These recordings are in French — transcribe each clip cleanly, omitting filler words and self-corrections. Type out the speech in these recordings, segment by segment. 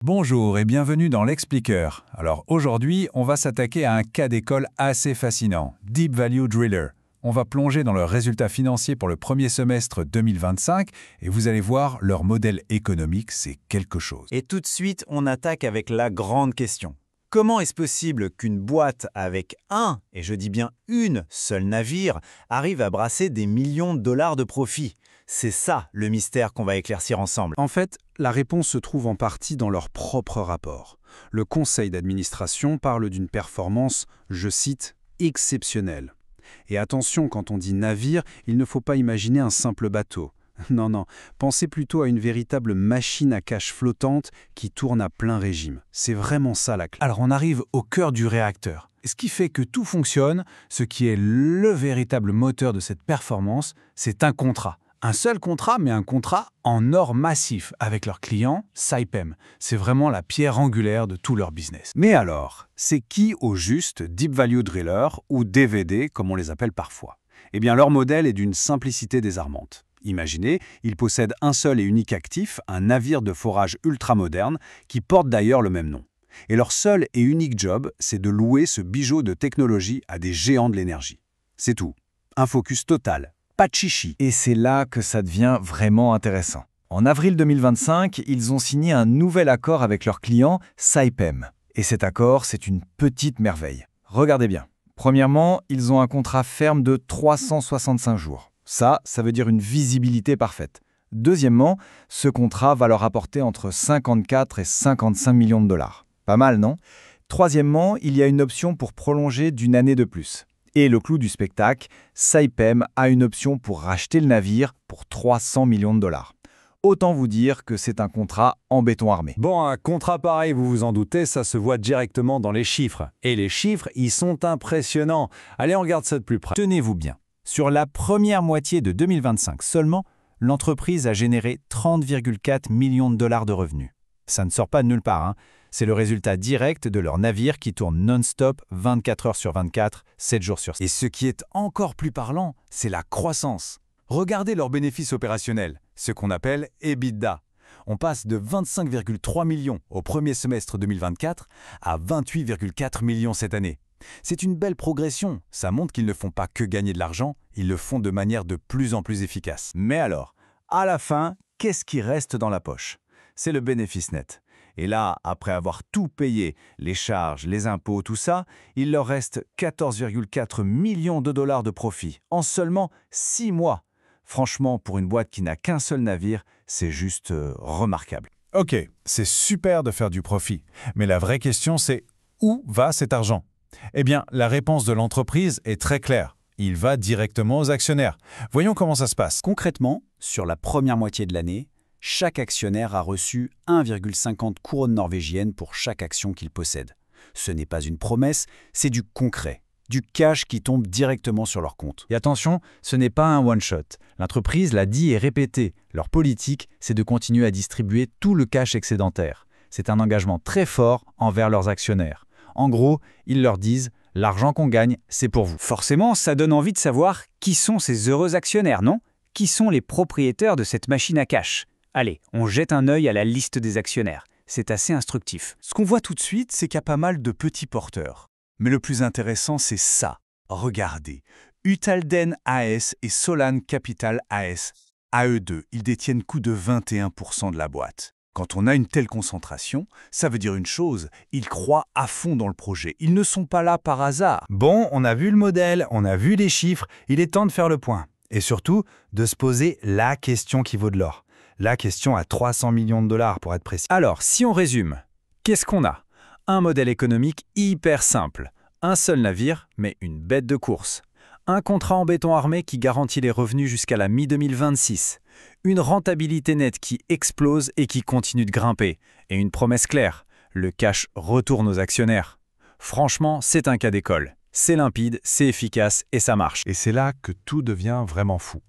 Bonjour et bienvenue dans l'Expliqueur. Alors aujourd'hui, on va s'attaquer à un cas d'école assez fascinant, Deep Value Driller. On va plonger dans leurs résultats financiers pour le premier semestre 2025 et vous allez voir, leur modèle économique, c'est quelque chose. Et tout de suite, on attaque avec la grande question. Comment est-ce possible qu'une boîte avec un, et je dis bien une seule navire, arrive à brasser des millions de dollars de profit? C'est ça le mystère qu'on va éclaircir ensemble. En fait, la réponse se trouve en partie dans leur propre rapport. Le conseil d'administration parle d'une performance, je cite, exceptionnelle. Et attention, quand on dit navire, il ne faut pas imaginer un simple bateau. Non, pensez plutôt à une véritable machine à cash flottante qui tourne à plein régime. C'est vraiment ça la clé. Alors on arrive au cœur du réacteur. Ce qui fait que tout fonctionne, ce qui est le véritable moteur de cette performance, c'est un contrat. Un seul contrat, mais un contrat en or massif avec leur client, Saipem. C'est vraiment la pierre angulaire de tout leur business. Mais alors, c'est qui au juste Deep Value Driller ou DVD comme on les appelle parfois? Eh bien leur modèle est d'une simplicité désarmante. Imaginez, ils possèdent un seul et unique actif, un navire de forage ultramoderne qui porte d'ailleurs le même nom. Et leur seul et unique job, c'est de louer ce bijou de technologie à des géants de l'énergie. C'est tout. Un focus total. Pas de chichi. Et c'est là que ça devient vraiment intéressant. En avril 2025, ils ont signé un nouvel accord avec leur client Saipem. Et cet accord, c'est une petite merveille. Regardez bien. Premièrement, ils ont un contrat ferme de 365 jours. Ça veut dire une visibilité parfaite. Deuxièmement, ce contrat va leur apporter entre 54 et 55 millions de dollars. Pas mal, non? Troisièmement, il y a une option pour prolonger d'une année de plus. Et le clou du spectacle, Saipem a une option pour racheter le navire pour 300 millions de dollars. Autant vous dire que c'est un contrat en béton armé. Bon, un contrat pareil, vous vous en doutez, ça se voit directement dans les chiffres. Et les chiffres, ils sont impressionnants. Allez, on regarde ça de plus près. Tenez-vous bien. Sur la première moitié de 2025 seulement, l'entreprise a généré 30,4 millions de dollars de revenus. Ça ne sort pas de nulle part, hein. C'est le résultat direct de leur navire qui tourne non-stop 24 heures sur 24, 7 jours sur 7. Et ce qui est encore plus parlant, c'est la croissance. Regardez leurs bénéfices opérationnels, ce qu'on appelle EBITDA. On passe de 25,3 millions au premier semestre 2024 à 28,4 millions cette année. C'est une belle progression, ça montre qu'ils ne font pas que gagner de l'argent, ils le font de manière de plus en plus efficace. Mais alors, à la fin, qu'est-ce qui reste dans la poche? C'est le bénéfice net. Et là, après avoir tout payé, les charges, les impôts, tout ça, il leur reste 14,4 millions de dollars de profit en seulement 6 mois. Franchement, pour une boîte qui n'a qu'un seul navire, c'est juste remarquable. Ok, c'est super de faire du profit, mais la vraie question c'est où va cet argent? Eh bien, la réponse de l'entreprise est très claire. Il va directement aux actionnaires. Voyons comment ça se passe. Concrètement, sur la première moitié de l'année, chaque actionnaire a reçu 1,50 couronnes norvégiennes pour chaque action qu'il possède. Ce n'est pas une promesse, c'est du concret, du cash qui tombe directement sur leur compte. Et attention, ce n'est pas un one-shot. L'entreprise l'a dit et répété. Leur politique, c'est de continuer à distribuer tout le cash excédentaire. C'est un engagement très fort envers leurs actionnaires. En gros, ils leur disent « l'argent qu'on gagne, c'est pour vous ». Forcément, ça donne envie de savoir qui sont ces heureux actionnaires, non? Qui sont les propriétaires de cette machine à cash? Allez, on jette un œil à la liste des actionnaires. C'est assez instructif. Ce qu'on voit tout de suite, c'est qu'il y a pas mal de petits porteurs. Mais le plus intéressant, c'est ça. Regardez. Utalden AS et Solan Capital AS. À eux deux, ils détiennent coup de 21% de la boîte. Quand on a une telle concentration, ça veut dire une chose, ils croient à fond dans le projet. Ils ne sont pas là par hasard. Bon, on a vu le modèle, on a vu les chiffres, il est temps de faire le point. Et surtout, de se poser la question qui vaut de l'or. La question à 300 millions de dollars pour être précis. Alors, si on résume, qu'est-ce qu'on a? Un modèle économique hyper simple. Un seul navire, mais une bête de course. Un contrat en béton armé qui garantit les revenus jusqu'à la mi-2026. Une rentabilité nette qui explose et qui continue de grimper. Et une promesse claire, le cash retourne aux actionnaires. Franchement, c'est un cas d'école. C'est limpide, c'est efficace et ça marche. Et c'est là que tout devient vraiment fou.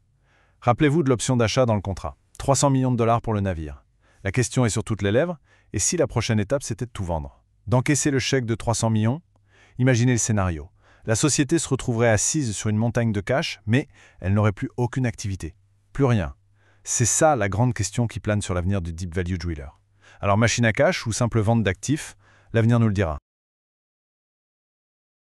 Rappelez-vous de l'option d'achat dans le contrat. 300 millions de dollars pour le navire. La question est sur toutes les lèvres, et si la prochaine étape c'était de tout vendre? D'encaisser le chèque de 300 millions? Imaginez le scénario. La société se retrouverait assise sur une montagne de cash, mais elle n'aurait plus aucune activité. Plus rien. C'est ça la grande question qui plane sur l'avenir du Deep Value Driller. Alors machine à cash ou simple vente d'actifs, l'avenir nous le dira.